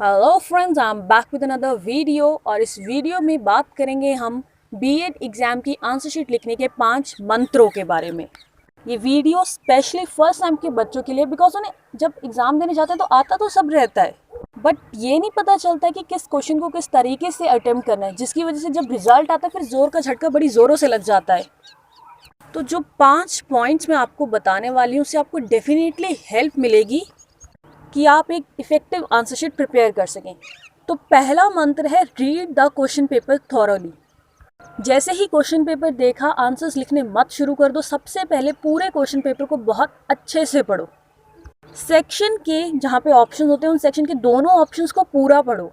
Hello friends, I am back with another video. और इस video में बात करेंगे हम बीएड एग्ज़ाम की आंसर शीट लिखने के 5 मंत्रों के बारे में। ये वीडियो स्पेशली फर्स्ट टाइम के बच्चों के लिए, बिकॉज उन्हें जब एग्ज़ाम देने जाते हैं तो आता तो सब रहता है, बट ये नहीं पता चलता है कि किस क्वेश्चन को किस तरीके से अटेम्प्ट करना है, जिसकी वजह से जब रिजल्ट आता है फिर जोर का झटका बड़ी ज़ोरों से लग जाता है। तो जो 5 पॉइंट्स मैं आपको बताने वाली हूँ उससे आपको डेफिनेटली हेल्प मिलेगी कि आप एक इफ़ेक्टिव आंसर शीट प्रिपेयर कर सकें। तो पहला मंत्र है read the question paper thoroughly. जैसे ही क्वेश्चन पेपर देखा आंसर्स लिखने मत शुरू कर दो, सबसे पहले पूरे क्वेश्चन पेपर को बहुत अच्छे से पढ़ो। सेक्शन के जहाँ पे ऑप्शन होते हैं उन सेक्शन के दोनों ऑप्शंस को पूरा पढ़ो।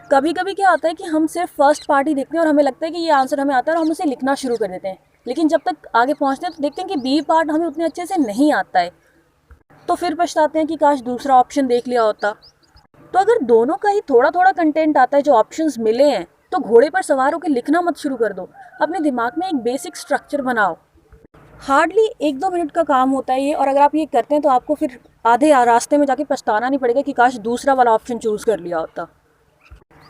कभी कभी क्या होता है कि हम सिर्फ फर्स्ट पार्ट ही देखते हैं और हमें लगता है कि ये आंसर हमें आता है और हम उसे लिखना शुरू कर देते हैं, लेकिन जब तक आगे पहुँचते हैं तो देखते हैं कि बी पार्ट हमें उतने अच्छे से नहीं आता है, तो फिर पछताते हैं कि काश दूसरा ऑप्शन देख लिया होता। तो अगर दोनों का ही थोड़ा थोड़ा कंटेंट आता है, जो ऑप्शंस मिले हैं, तो घोड़े पर सवार होकर लिखना मत शुरू कर दो। अपने दिमाग में एक बेसिक स्ट्रक्चर बनाओ। हार्डली 1-2 मिनट का काम होता है ये, और अगर आप ये करते हैं तो आपको फिर आधे रास्ते में जाके पछताना नहीं पड़ेगा कि काश दूसरा वाला ऑप्शन चूज कर लिया होता।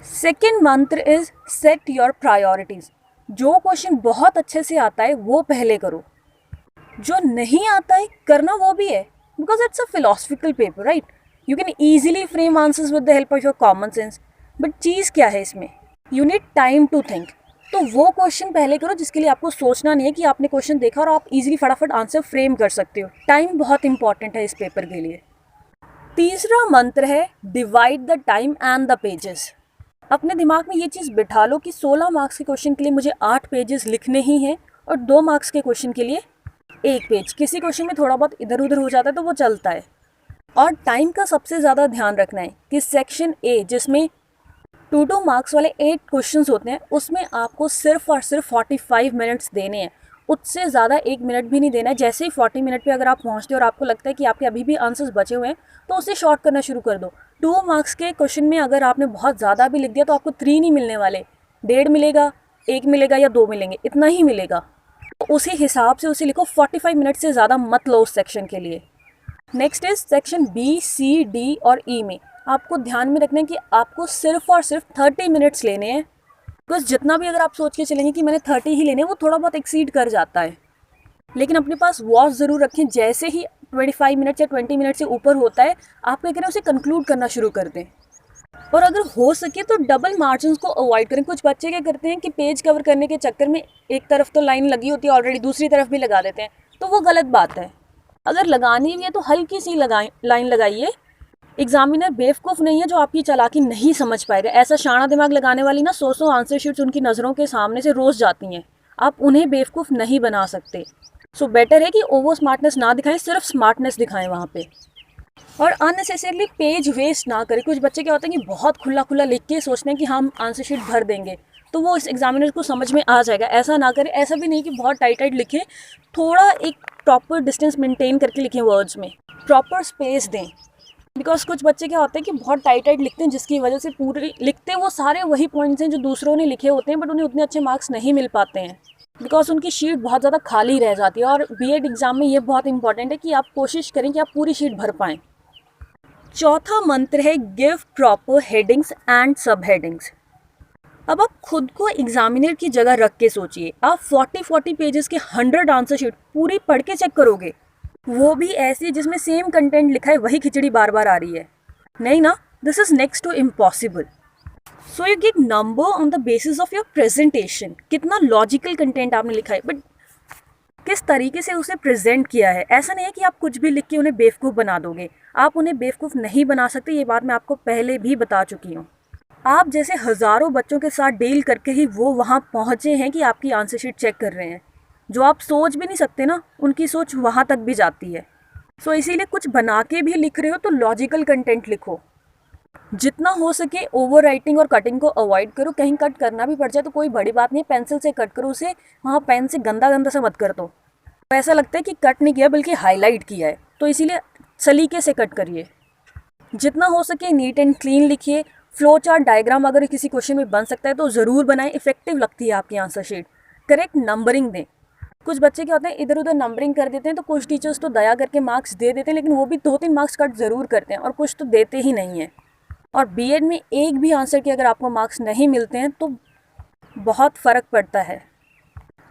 सेकेंड मंत्र इज सेट योर प्रायोरिटीज। जो क्वेश्चन बहुत अच्छे से आता है वो पहले करो, जो नहीं आता है करना वो भी है, because it's a philosophical paper, right? You can easily frame answers with the help of your common sense, but चीज़ क्या है इसमें? You need time to think. तो वो क्वेश्चन पहले करो जिसके लिए आपको सोचना नहीं है कि आपने क्वेश्चन देखा और आप इजीली फटाफट आंसर फ्रेम कर सकते हो। टाइम बहुत इंपॉर्टेंट है इस पेपर के लिए। तीसरा मंत्र है divide the time and the pages. अपने दिमाग में ये चीज़ बिठा लो कि 16 मार्क्स के क्वेश्चन के लिए मुझे 8 पेजेस लिखने ही हैं और 2 मार्क्स के क्वेश्चन के लिए 1 पेज। किसी क्वेश्चन में थोड़ा बहुत इधर उधर हो जाता है तो वो चलता है। और टाइम का सबसे ज़्यादा ध्यान रखना है कि सेक्शन ए, जिसमें 2 मार्क्स वाले 8 क्वेश्चंस होते हैं, उसमें आपको सिर्फ और सिर्फ 45 मिनट्स देने हैं। उससे ज़्यादा 1 मिनट भी नहीं देना है। जैसे ही 40 मिनट पे अगर आप पहुंचते हो और आपको लगता है कि आपके अभी भी आंसर्स बचे हुए हैं तो उसे शॉर्ट करना शुरू कर दो। 2 मार्क्स के क्वेश्चन में अगर आपने बहुत ज़्यादा भी लिख दिया तो आपको 3 नहीं मिलने वाले, 1.5 मिलेगा, 1 मिलेगा या 2 मिलेंगे, इतना ही मिलेगा। तो उसी हिसाब से उसे लिखो। 45 मिनट से ज़्यादा मत लो उस सेक्शन के लिए। Next is section B, C, D और ई में आपको ध्यान में रखना है कि आपको सिर्फ और सिर्फ 30 मिनट्स लेने हैं। बिकॉज जितना भी अगर आप सोच के चलेंगे कि मैंने 30 ही लेने हैं, वो थोड़ा बहुत एक्सीड कर जाता है। लेकिन अपने पास वॉच ज़रूर रखें। जैसे ही 25 मिनट या 20 मिनट से ऊपर होता है, आप क्या करें, उसे कंक्लूड करना शुरू कर दें। और अगर हो सके तो डबल मार्जिन को अवॉइड करें। कुछ बच्चे क्या करते हैं कि पेज कवर करने के चक्कर में एक तरफ तो लाइन लगी होती है ऑलरेडी, दूसरी तरफ भी लगा देते हैं, तो वो गलत बात है। अगर लगानी भी है तो हल्की सी लाइन लगाइए। एग्जामिनर बेवकूफ़ नहीं है जो आपकी चालाकी नहीं समझ पाएगा। ऐसा शाना दिमाग लगाने वाली ना 100 आंसर शीट्स उनकी नज़रों के सामने से रोज़ जाती हैं। आप उन्हें बेवकूफ़ नहीं बना सकते। सो बेटर है कि ओवर स्मार्टनेस ना दिखाएं, सिर्फ स्मार्टनेस दिखाएं वहाँ पे। और अननेसेसरली पेज वेस्ट ना करें। कुछ बच्चे क्या होते हैं कि बहुत खुला खुला लिख के सोचते हैं कि हम आंसर शीट भर देंगे तो वो इस एग्जामिनर को समझ में आ जाएगा। ऐसा ना करें। ऐसा भी नहीं कि बहुत टाइट टाइट लिखें, थोड़ा एक प्रॉपर डिस्टेंस मेंटेन करके लिखें, वर्ड्स में प्रॉपर स्पेस दें। बिकॉज कुछ बच्चे क्या होते हैं कि बहुत टाइट टाइट लिखते हैं, जिसकी वजह से पूरे लिखते वो सारे वही पॉइंट्स हैं जो दूसरों ने लिखे होते हैं, बट उन्हें उतने अच्छे मार्क्स नहीं मिल पाते हैं बिकॉज उनकी शीट बहुत ज़्यादा खाली रह जाती है। और बीएड एग्ज़ाम में ये बहुत इंपॉर्टेंट है कि आप कोशिश करें कि आप पूरी शीट भर पाएँ। चौथा मंत्र है गिव प्रॉपर हेडिंग्स एंड सब हेडिंग्स। अब आप खुद को एग्जामिनर की जगह रख के सोचिए। आप 40 पेजेस के 100 आंसर शीट पूरी पढ़ के चेक करोगे, वो भी ऐसी जिसमें सेम कंटेंट लिखा है, वही खिचड़ी बार बार आ रही है? नहीं ना। This is next to impossible. So you get number on the basis of your presentation. कितना लॉजिकल कंटेंट आपने लिखा है, बट किस तरीके से उसे प्रेजेंट किया है। ऐसा नहीं है कि आप कुछ भी लिख के उन्हें बेवकूफ़ बना दोगे। आप उन्हें बेवकूफ़ नहीं बना सकते, ये बात मैं आपको पहले भी बता चुकी हूँ। आप जैसे हज़ारों बच्चों के साथ डील करके ही वो वहाँ पहुँचे हैं कि आपकी आंसर शीट चेक कर रहे हैं। जो आप सोच भी नहीं सकते ना, उनकी सोच वहाँ तक भी जाती है। सो इसीलिए कुछ बना के भी लिख रहे हो तो लॉजिकल कंटेंट लिखो। जितना हो सके ओवर राइटिंग और कटिंग को अवॉइड करो। कहीं कट करना भी पड़ जाए तो कोई बड़ी बात नहीं, पेंसिल से कट करो उसे। वहाँ पेन से गंदा गंदा सा मत कर दो, तो ऐसा लगता है कि कट नहीं किया बल्कि हाईलाइट किया है। तो इसीलिए सलीके से कट करिए। जितना हो सके नीट एंड क्लीन लिखिए। फ्लो चार्ट डायग्राम अगर किसी क्वेश्चन में बन सकता है तो ज़रूर बनाएं। इफेक्टिव लगती है आपकी आंसर शीट। करेक्ट नंबरिंग दें। कुछ बच्चे क्या होते हैं, इधर उधर नंबरिंग कर देते हैं, तो कुछ टीचर्स तो दया करके मार्क्स दे देते हैं, लेकिन वो भी 2-3 मार्क्स कट ज़रूर करते हैं और कुछ तो देते ही नहीं हैं। और बीएड में एक भी आंसर के अगर आपको मार्क्स नहीं मिलते हैं तो बहुत फ़र्क पड़ता है।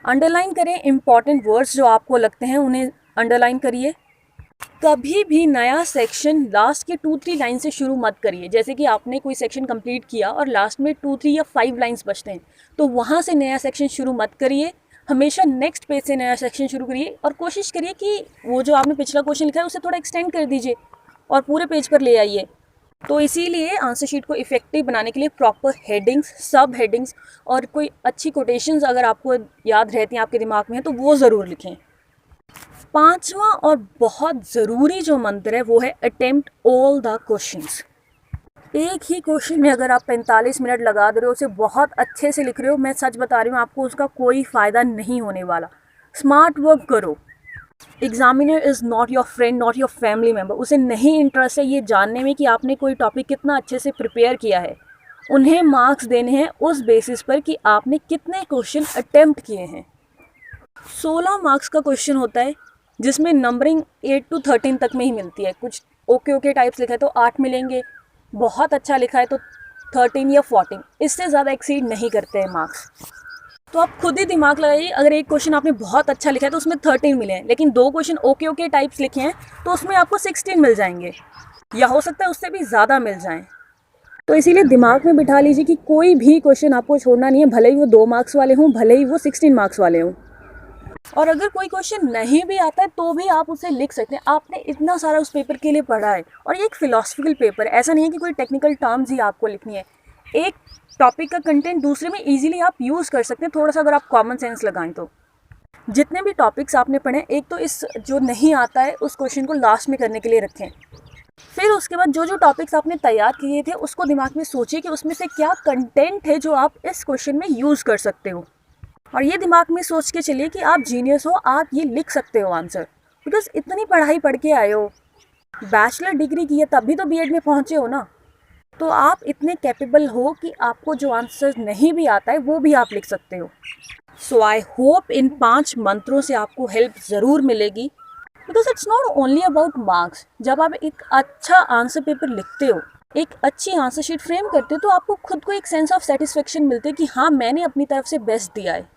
अंडरलाइन करें इम्पॉर्टेंट वर्ड्स जो आपको लगते हैं, उन्हें अंडरलाइन करिए। कभी भी नया सेक्शन लास्ट के 2-3 लाइन से शुरू मत करिए। जैसे कि आपने कोई सेक्शन कंप्लीट किया और लास्ट में 2-3 या 5 लाइंस बचते हैं, तो वहाँ से नया सेक्शन शुरू मत करिए। हमेशा नेक्स्ट पेज से नया सेक्शन शुरू करिए और कोशिश करिए कि वो जो आपने पिछला क्वेश्चन लिखा है उसे थोड़ा एक्सटेंड कर दीजिए और पूरे पेज पर ले आइए। तो इसीलिए आंसर शीट को इफ़ेक्टिव बनाने के लिए प्रॉपर हेडिंग्स, सब हेडिंग्स और कोई अच्छी कोटेशंस अगर आपको याद रहती हैं, आपके दिमाग में है, तो वो ज़रूर लिखें। 5वां और बहुत ज़रूरी जो मंत्र है वो है अटेम्प्ट ऑल द क्वेश्चंस। एक ही क्वेश्चन में अगर आप 45 मिनट लगा दे रहे हो, उसे बहुत अच्छे से लिख रहे हो, मैं सच बता रही हूँ, आपको उसका कोई फ़ायदा नहीं होने वाला। स्मार्ट वर्क करो। Examiner is not your friend, not your family member. उसे नहीं इंटरेस्ट है ये जानने में कि आपने कोई टॉपिक कितना अच्छे से प्रिपेयर किया है। उन्हें मार्क्स देने हैं उस बेसिस पर कि आपने कितने क्वेश्चन अटेम्प्ट किए हैं। 16 मार्क्स का क्वेश्चन होता है जिसमें नंबरिंग 8 to 13 तक में ही मिलती है। कुछ ओके टाइप्स लिखा है तो 8 मिलेंगे, बहुत अच्छा लिखा है तो 13 या 14, इससे ज़्यादा एक्सीड नहीं करते हैं मार्क्स। तो आप खुद ही दिमाग लगाइए, अगर एक क्वेश्चन आपने बहुत अच्छा लिखा है तो उसमें 13 मिले हैं, लेकिन 2 क्वेश्चन ओके टाइप्स लिखे हैं तो उसमें आपको 16 मिल जाएंगे, या हो सकता है उससे भी ज़्यादा मिल जाएं। तो इसीलिए दिमाग में बिठा लीजिए कि कोई भी क्वेश्चन आपको छोड़ना नहीं है, भले ही वो 2 मार्क्स वाले हों, भले ही वो 16 मार्क्स वाले हों। और अगर कोई क्वेश्चन नहीं भी आता है तो भी आप उसे लिख सकते हैं। आपने इतना सारा उस पेपर के लिए पढ़ा है और ये एक फिलोसफिकल पेपर है, ऐसा नहीं है कि कोई टेक्निकल टर्म्स ही आपको लिखनी है। एक टॉपिक का कंटेंट दूसरे में इजीली आप यूज़ कर सकते हैं, थोड़ा सा अगर आप कॉमन सेंस लगाएं तो। जितने भी टॉपिक्स आपने पढ़े, एक तो इस जो नहीं आता है उस क्वेश्चन को लास्ट में करने के लिए रखें। फिर उसके बाद जो टॉपिक्स आपने तैयार किए थे उसको दिमाग में सोचिए कि उसमें से क्या कंटेंट है जो आप इस क्वेश्चन में यूज़ कर सकते हो। और ये दिमाग में सोच के चलिए कि आप जीनियस हो, आप ये लिख सकते हो आंसर, बिकॉज इतनी पढ़ाई पढ़ के आए हो, बैचलर डिग्री की है तब भी तो बीएड में पहुँचे हो ना, तो आप इतने कैपेबल हो कि आपको जो आंसर नहीं भी आता है वो भी आप लिख सकते हो। सो आई होप इन 5 मंत्रों से आपको हेल्प ज़रूर मिलेगी, because it's not only about marks. जब आप एक अच्छा आंसर पेपर लिखते हो, एक अच्छी आंसर शीट फ्रेम करते हो, तो आपको खुद को एक सेंस ऑफ सेटिस्फेक्शन मिलती है कि हाँ, मैंने अपनी तरफ से बेस्ट दिया है।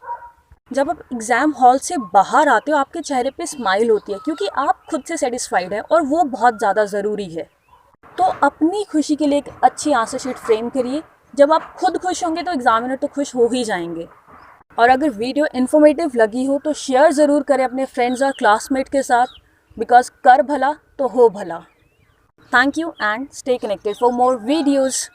जब आप एग्ज़ाम हॉल से बाहर आते हो, आपके चेहरे पे स्माइल होती है क्योंकि आप खुद से सेटिस्फाइड हैं, और वो बहुत ज़्यादा ज़रूरी है। तो अपनी खुशी के लिए एक अच्छी आंसर शीट फ्रेम करिए। जब आप खुद खुश होंगे तो एग्जामिनर तो खुश हो ही जाएंगे। और अगर वीडियो इन्फॉर्मेटिव लगी हो तो शेयर ज़रूर करें अपने फ्रेंड्स और क्लासमेट के साथ, बिकॉज कर भला तो हो भला। Thank you and stay connected for more videos.